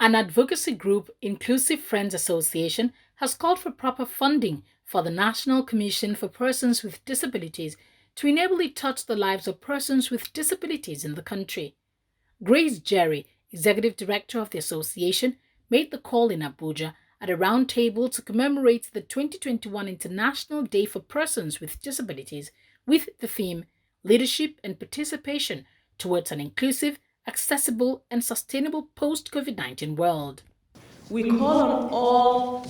An advocacy group, Inclusive Friends Association, has called for proper funding for the National Commission for Persons with Disabilities to enable it touch the lives of persons with disabilities in the country. Grace Jerry, Executive Director of the association, made the call in Abuja at a roundtable to commemorate the 2021 International Day for Persons with Disabilities with the theme Leadership and Participation Towards an Inclusive, Accessible and Sustainable Post-COVID-19 World. We call on all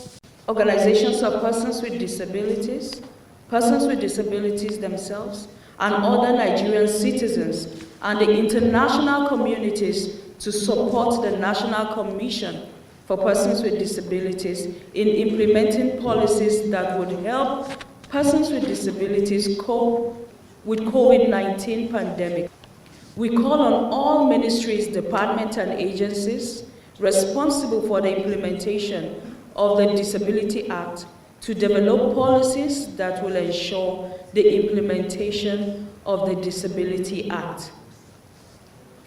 organizations of persons with disabilities themselves, and other Nigerian citizens and the international communities to support the National Commission for Persons with Disabilities in implementing policies that would help persons with disabilities cope with COVID-19 pandemic. We call on all ministries, departments, and agencies responsible for the implementation of the Disability Act to develop policies that will ensure the implementation of the Disability Act.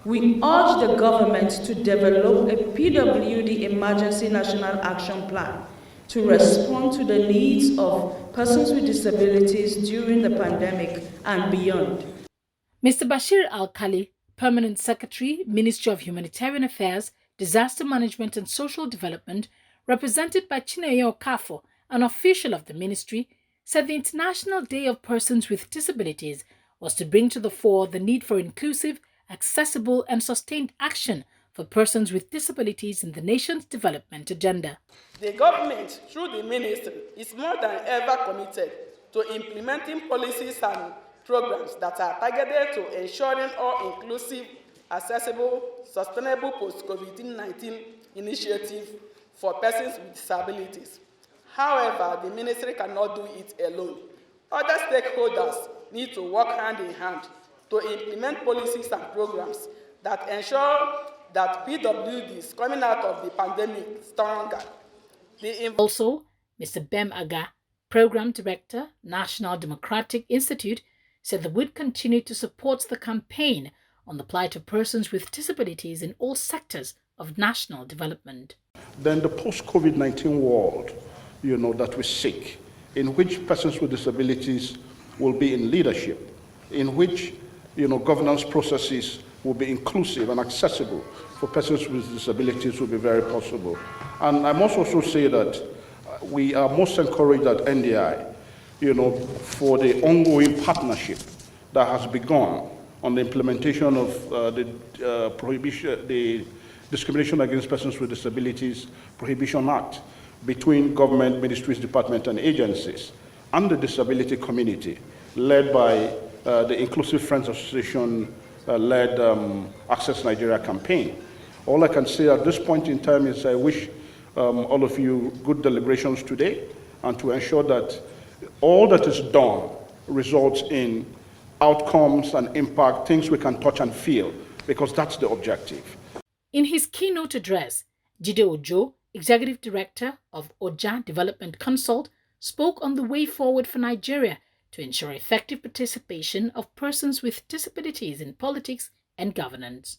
We urge the government to develop a PWD Emergency National Action Plan to respond to the needs of persons with disabilities during the pandemic and beyond. Mr. Bashir Al-Khali, Permanent Secretary, Ministry of Humanitarian Affairs, Disaster Management and Social Development, represented by Chineye Okafo, an official of the ministry, said the International Day of Persons with Disabilities was to bring to the fore the need for inclusive, accessible and sustained action for persons with disabilities in the nation's development agenda. The government, through the ministry, is more than ever committed to implementing policies and programs that are targeted to ensuring all inclusive, accessible, sustainable post-COVID-19 initiatives for persons with disabilities. However, the ministry cannot do it alone. Other stakeholders need to work hand in hand to implement policies and programs that ensure that PWDs coming out of the pandemic stronger. Also, Mr. Bem Aga, Program Director, National Democratic Institute, said they would continue to support the campaign on the plight of persons with disabilities in all sectors of national development. Then the post-COVID-19 world, that we seek, in which persons with disabilities will be in leadership, in which, governance processes will be inclusive and accessible for persons with disabilities will be very possible. And I must also say that we are most encouraged at NDI, for the ongoing partnership that has begun on the implementation of the Discrimination Against Persons with Disabilities Prohibition Act between government, ministries, departments, and agencies and the disability community, led by the Inclusive Friends Association led Access Nigeria campaign. All I can say at this point in time is I wish all of you good deliberations today, and to ensure that all that is done results in outcomes and impact, things we can touch and feel, because that's the objective. In his keynote address, Jide Ojo, Executive Director of Oja Development Consult, spoke on the way forward for Nigeria to ensure effective participation of persons with disabilities in politics and governance.